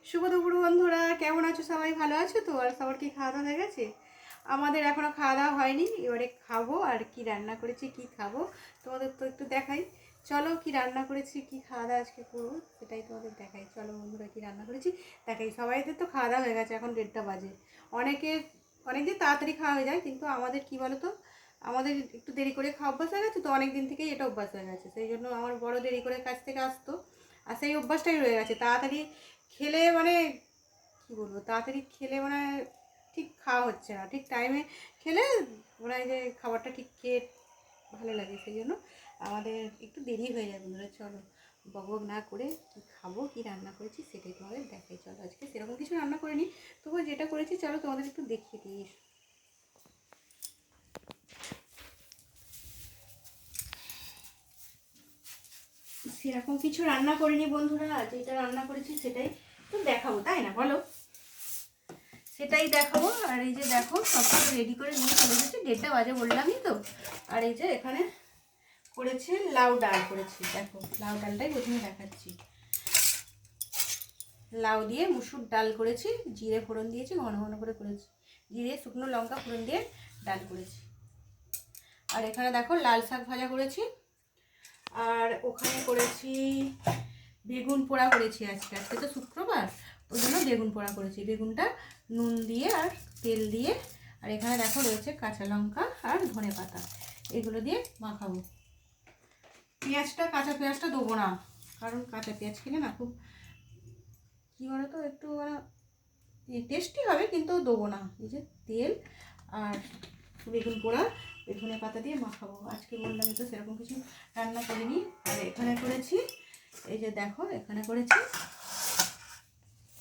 শুভ দুপুর বন্ধুরা, কেমন আছো? সবাই ভালো আছো তো? আর সবার কি খাওয়া দাওয়া হয়ে গেছে? আমাদের এখনো খাওয়া দাওয়া হয়নি, এবারে খাবো। আর কি রান্না করেছি, কি খাবো তোমাদের তো একটু দেখাই। চলো, কি রান্না করেছি, কি খাওয়া দাওয়া আজকে করবো সেটাই তোমাদের দেখাই। চলো বন্ধুরা, কি রান্না করেছি দেখাই। সবাইদের তো খাওয়া দাওয়া হয়ে গেছে, এখন 1:30 বাজে। অনেকদিন তাড়াতাড়ি খাওয়া হয়ে যায়, কিন্তু আমাদের কি বলো তো, আমাদের একটু দেরি করে খাওয়া অভ্যাস হয়ে গেছে তো, অনেক দিন থেকেই এটা অভ্যাস হয়ে গেছে। সেই জন্য আমার বড় দেরি করে কাছ থেকে আসতো, আর সেই অভ্যাসটাই রয়ে গেছে। তাড়াতাড়ি খেলে মানে কী বলবো, তাড়াতাড়ি খেলে মানে ঠিক খাওয়া হচ্ছে না, ঠিক টাইমে খেলে মনে হয় যে খাবারটা ঠিক খেয়ে ভালো লাগে। সেই জন্য আমাদের একটু দেরি হয়ে যায় বন্ধুরা। চলো, বকবক না করে কী খাবো, কী রান্না করেছি সেটাই তোমাদের দেখাই। চলো, আজকে সেরকম কিছু রান্না করিনি, তবুও যেটা করেছি চলো তোমাদের একটু দেখিয়ে দিই। সেরকম কিছু রান্না করিনি বন্ধুরা, যেটা রান্না করেছি সেটাই তো দেখাবো, তাই না বলো? সেটাই দেখাবো। আর এই যে দেখো, সব কিছু রেডি করে নিয়ে চলে এসেছি, 1:30 বাজে বললামই তো। আর এই যে এখানে করেছি লাউ ডাল করেছি, দেখো লাউ ডালটাই প্রথমে দেখাচ্ছি। লাউ দিয়ে মুসুর ডাল করেছি, জিরে ফোড়ন দিয়েছি, ঘন ঘন করে করেছি, জিরে শুকনো লঙ্কা ফোড়ন দিয়ে ডাল করেছি। আর এখানে দেখো লাল শাক ভাজা করেছি, আর ওখানে করেছি বেগুন পোড়া করেছি। আজকে তো শুক্রবার, ওই জন্য বেগুন পোড়া করেছি। বেগুনটা নুন দিয়ে আর তেল দিয়ে, আর এখানে দেখো রয়েছে কাঁচা লঙ্কা আর ধনে পাতা, এগুলো দিয়ে মাখাবো। কাঁচা পেঁয়াজটা দেবো না, কারণ কাঁচা পেঁয়াজ খেলে না খুব কী বলো তো, একটু মানে টেস্টি হবে, কিন্তু দেবো না। এই যে তেল আর বেগুন পোড়া ধনে পাতা দিয়ে মাখাবো। আজকে বললাম তো সেরকম কিছু রান্না করিনি। আর এখানে করেছি, এই যে দেখো এখানে করেছি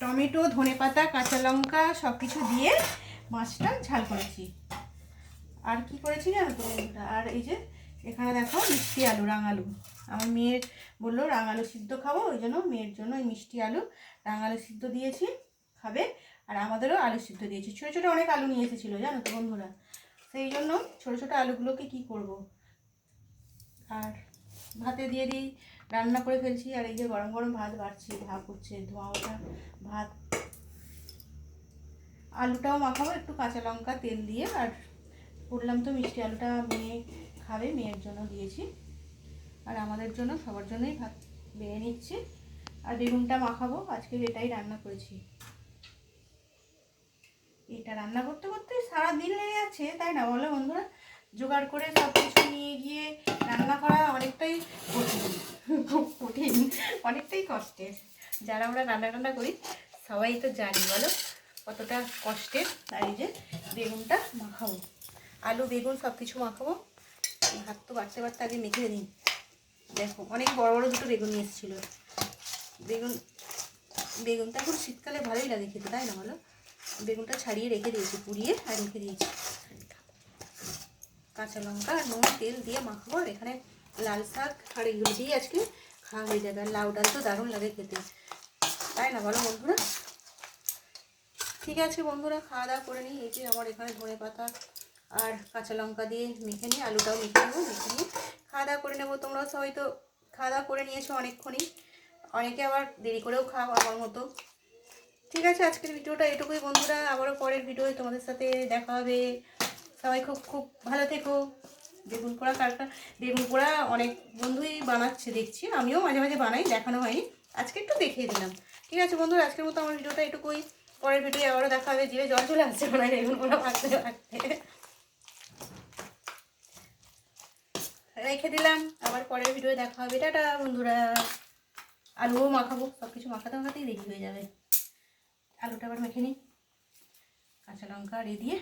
টমেটো, ধনে পাতা, কাঁচা লঙ্কা সব কিছু দিয়ে মাছটা ঝাল করেছি। আর কি করেছি জানো তো? আর এই যে এখানে দেখো মিষ্টি আলু, রাঙালু। আমার মেয়ের বললো রাঙালু সিদ্ধ খাবো, ওই জন্য মেয়ের জন্য ওই মিষ্টি আলু রাঙালু সিদ্ধ দিয়েছি, খাবে। আর আমাদেরও আলু সিদ্ধ দিয়েছি। ছোটো ছোটো অনেক আলু নিয়ে এসেছিলো জানো তো বন্ধুরা, সেই জন্য ছোটো ছোটো আলুগুলোকে কি করব। আর ভাতে দিয়ে দিই, রান্না করে ফেলছি। আর এই যে গরম গরম ভাত বাড়ছি, ভাত হচ্ছে, ধোঁয়া ওঠা ভাত। আলুটাও মাখাবো একটু কাঁচা লঙ্কা তেল দিয়ে। আর বললাম তো মিষ্টি আলুটা মেয়ে খাবে, মেয়ের জন্য দিয়েছি। আর আমাদের জন্য, সবার জন্যই ভাত বেড়ে নিচ্ছি। আর বেগুনটা মাখাবো, আজকে এটাই রান্না করেছি। এটা রান্না করতে করতে সারাদিন লেগে যাচ্ছে, তাই না বলো বন্ধুরা? জোগাড় করে সব কিছু নিয়ে গিয়ে রান্না করা অনেকটাই কঠিন, খুব কঠিন, অনেকটাই কষ্টের। যারা আমরা রান্না করি সবাই তো জানি বলো কতটা কষ্টের। আর এই যে বেগুনটা মাখাবো, আলু বেগুন সব কিছু মাখাবো। ভাত তো বাড়তে বাড়তে আগে মেখে নিই। দেখো অনেক বড় বড় দুটো বেগুন নিয়ে এসেছিলো। বেগুনটা এখন শীতকালে ভালোই লাগে খেতে, তাই না বলো? বেগুনটা ছাড়িয়ে রেখে দিয়েছি, পুড়িয়ে আর রেখে দিয়েছি। কাঁচা লঙ্কা আর নুন তেল দিয়ে মাখাবো। আর এখানে লাল শাক আর এগুলো দিয়ে আজকে খাওয়া হয়ে যাবে। আর লাউ ডাল তো দারুণ লাগে খেতে, তাই না বলো বন্ধুরা? ঠিক আছে বন্ধুরা, খাওয়া দাওয়া করে নিই। এই যে আমার এখানে ধনে পাতা আর কাঁচা লঙ্কা দিয়ে মেখে নিই, আলুটাও মেখে নেবো, মেখে নিয়ে খাওয়া দাওয়া করে নেবো। তোমরা সবাই তো খাওয়া দাওয়া করে নিয়েছো অনেকক্ষণই, অনেকে আবার দেরি করেও খাও আমার মতো। ঠিক আছে, আজকের ভিডিওটা এটুকুই বন্ধুরা। আবারও পরের ভিডিওয় তোমাদের সাথে দেখা হবে। সবাই খুব খুব ভালো থেকো। বেগুন পোড়া বেগুন পোড়া অনেক বন্ধুই বানাচ্ছে দেখছি, আমিও মাঝে মাঝে বানাই, দেখানো হয়নি, আজকে একটু দেখিয়ে দিলাম। ঠিক আছে বন্ধুরা, আজকের মতো আমার ভিডিওটা এটুকুই। পরের ভিডিও আবারও দেখা হবে। জিভে জল চলে আসছে মনে হয় বেগুন পোড়া ভাজতে ভাজতে। রেখে দিলাম, আবার পরের ভিডিও দেখা হবে। টাটা বন্ধুরা। আলুও মাখাবো, সব কিছু মাখাতে মাখাতেই রেডি হয়ে যাবে। আলুটা আবার মেখে নিই, কাঁচা লঙ্কা দিয়ে